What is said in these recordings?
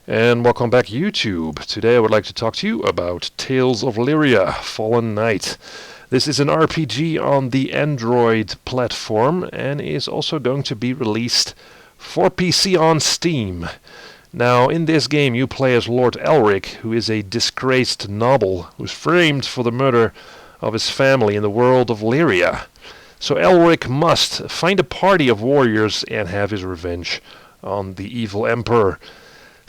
And welcome back, YouTube. Today I would like to talk to you about Tales of Illyria, Fallen Knight. This is an RPG on the Android platform and is also going to be released for PC on Steam. Now, in this game you play as Lord Elric, who is a disgraced noble who's framed for the murder of his family in the world of Illyria. So Elric must find a party of warriors and have his revenge on the evil emperor.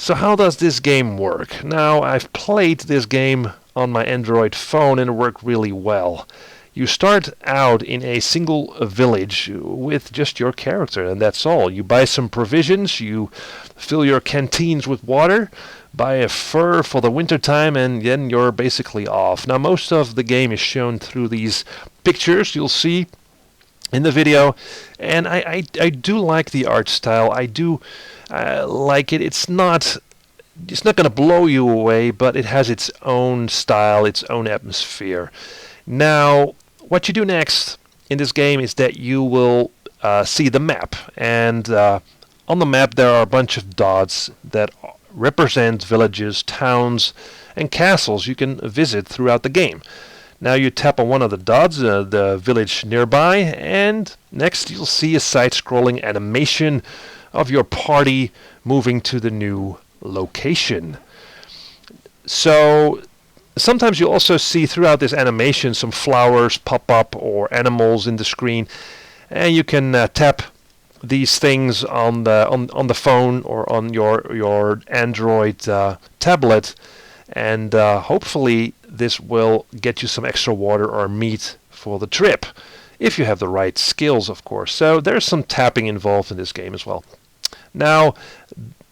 So how does this game work? Now, I've played this game on my Android phone and it worked really well. You start out in a single village with just your character, and that's all. You buy some provisions, you fill your canteens with water, buy a fur for the winter time, and then you're basically off. Now, most of the game is shown through these pictures you'll see in the video, and I do like the art style. I do like it. It's not going to blow you away, but it has its own style, its own atmosphere. Now, what you do next in this game is that you will see the map, and on the map there are a bunch of dots that represent villages, towns, and castles you can visit throughout the game. Now you tap on one of the dots, the village nearby, and next you'll see a side-scrolling animation of your party moving to the new location. So sometimes you'll also see throughout this animation some flowers pop up or animals in the screen, and you can tap these things on the phone or on your Android tablet, and hopefully this will get you some extra water or meat for the trip, if you have the right skills, of course. So there's some tapping involved in this game as well. Now,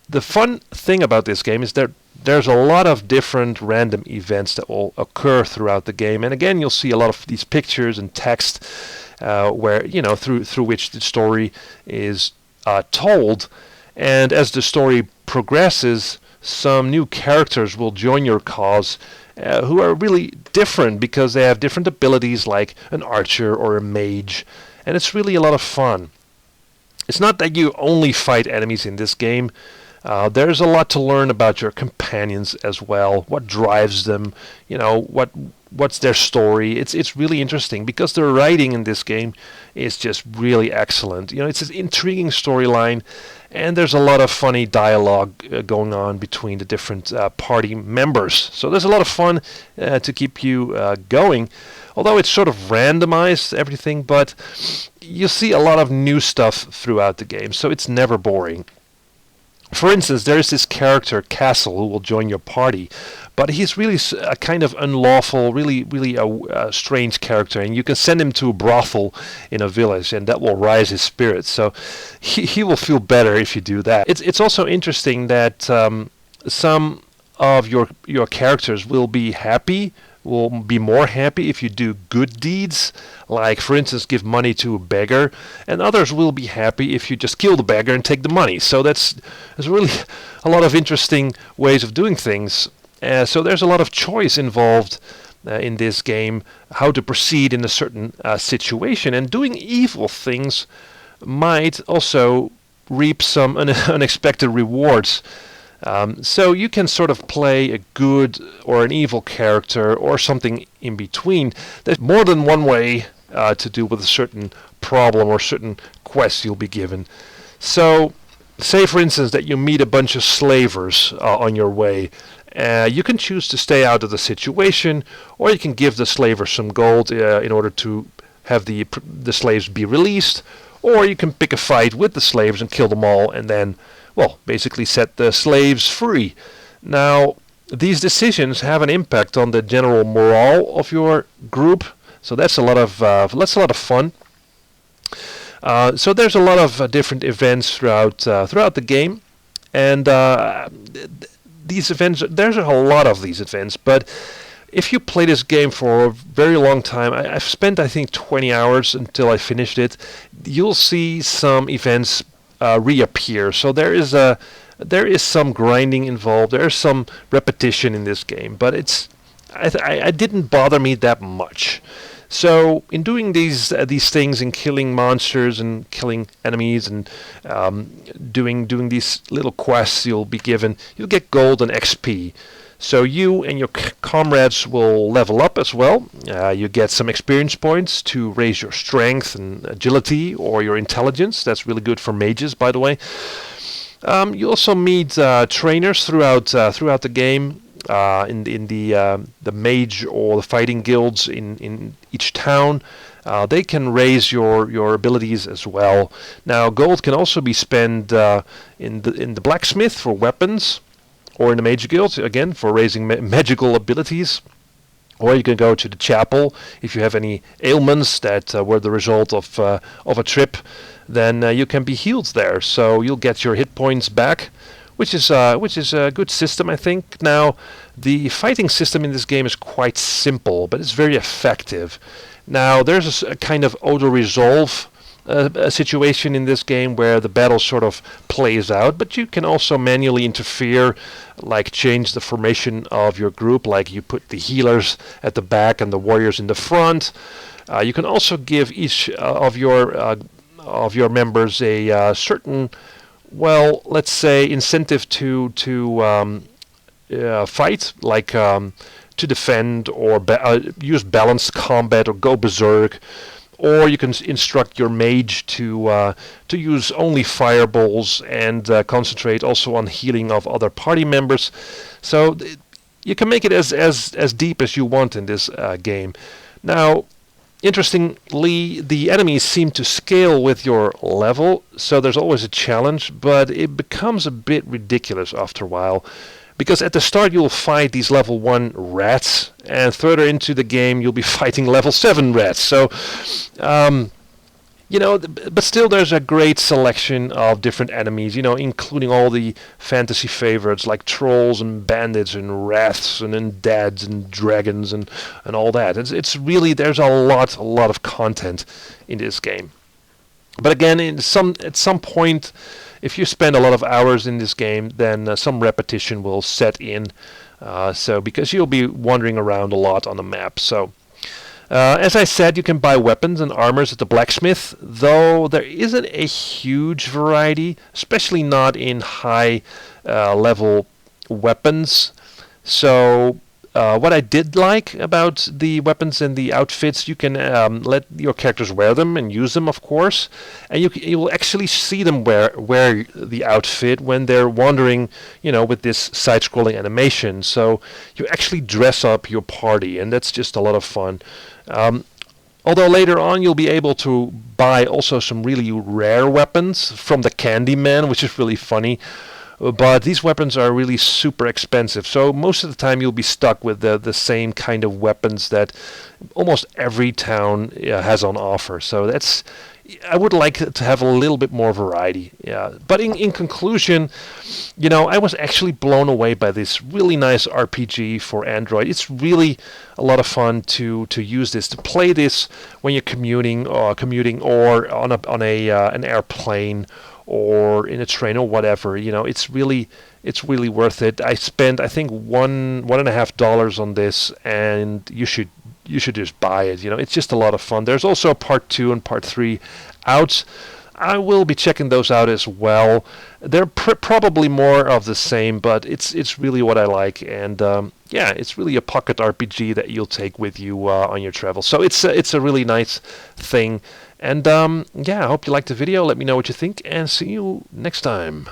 the fun thing about this game is that there's a lot of different random events that will occur throughout the game, and again you'll see a lot of these pictures and text where through which the story is told. And as the story progresses, some new characters will join your cause who are really different because they have different abilities, like an archer or a mage, and it's really a lot of fun. It's not that you only fight enemies in this game. There's a lot to learn about your companions as well. What drives them? What's their story? It's really interesting because the writing in this game is just really excellent. It's an intriguing storyline, and there's a lot of funny dialogue going on between the different party members. So there's a lot of fun to keep you going. Although it's sort of randomized, everything, but you see a lot of new stuff throughout the game, so it's never boring. For instance, there is this character, Castle, who will join your party, but he's really a kind of unlawful, really a strange character, and you can send him to a brothel in a village, and that will rise his spirits. So he will feel better if you do that. It's also interesting that some of your characters will be more happy if you do good deeds, like, for instance, give money to a beggar, and others will be happy if you just kill the beggar and take the money. So there's really a lot of interesting ways of doing things. So there's a lot of choice involved in this game, how to proceed in a certain situation, and doing evil things might also reap some unexpected rewards. So you can sort of play a good or an evil character or something in between. There's more than one way to deal with a certain problem or certain quest you'll be given. So say, for instance, that you meet a bunch of slavers on your way. You can choose to stay out of the situation, or you can give the slavers some gold in order to have the slaves be released, or you can pick a fight with the slaves and kill them all, and then basically set the slaves free. Now, these decisions have an impact on the general morale of your group, so that's a lot of fun. So there's a lot of different events throughout the game, and these events. There's a lot of these events, but if you play this game for a very long time, I've spent I think 20 hours until I finished it. You'll see some events reappear. So there is some grinding involved. There is some repetition in this game, but it didn't bother me that much. So in doing these things and killing monsters and killing enemies and doing these little quests you'll be given, you'll get gold and XP. So you and your comrades will level up as well. You get some experience points to raise your strength and agility or your intelligence. That's really good for mages, by the way. You also meet trainers throughout the game. In the mage or the fighting guilds in each town, they can raise your abilities as well. Now, gold can also be spent in the blacksmith for weapons, or in the mage guild again for raising magical abilities. Or you can go to the chapel if you have any ailments that were the result of a trip. Then you can be healed there, so you'll get your hit points back, which is a good system, I think. Now, the fighting system in this game is quite simple, but it's very effective. Now, there's a kind of auto-resolve a situation in this game where the battle sort of plays out, but you can also manually interfere, like change the formation of your group, like you put the healers at the back and the warriors in the front. You can also give each of your members a certain, well, let's say, incentive to fight, like to defend or use balanced combat or go berserk. Or you can instruct your mage to use only fireballs and concentrate also on healing of other party members. So you can make it as deep as you want in this game. Now, interestingly, the enemies seem to scale with your level, so there's always a challenge, but it becomes a bit ridiculous after a while. Because at the start you'll fight these level 1 rats, and further into the game you'll be fighting level 7 rats. So, but still there's a great selection of different enemies, including all the fantasy favorites like trolls and bandits and wraiths and undeads and dragons and all that. It's really, there's a lot of content in this game. But again, at some point, if you spend a lot of hours in this game, then some repetition will set in. Because you'll be wandering around a lot on the map. So, as I said, you can buy weapons and armors at the blacksmith, though there isn't a huge variety, especially not in high level weapons. So, what I did like about the weapons and the outfits, you can let your characters wear them and use them, of course, and you will actually see them wear the outfit when they're wandering, with this side-scrolling animation. So you actually dress up your party, and that's just a lot of fun. Although later on you'll be able to buy also some really rare weapons from the Candyman, which is really funny. But these weapons are really super expensive, so most of the time you'll be stuck with the same kind of weapons that almost every town has on offer. So I would like to have a little bit more variety. Yeah. But in conclusion, I was actually blown away by this really nice RPG for Android. It's really a lot of fun to use this, to play this when you're commuting or on an airplane or in a train or whatever. It's really worth it. I spent, I think, $1.50 on this, and you should just buy it. It's just a lot of fun. There's also part 2 and part 3 out. I will be checking those out as well. They're probably more of the same, but it's really what I like, and it's really a pocket RPG that you'll take with you on your travel. So it's a really nice thing. And I hope you liked the video. Let me know what you think, and see you next time.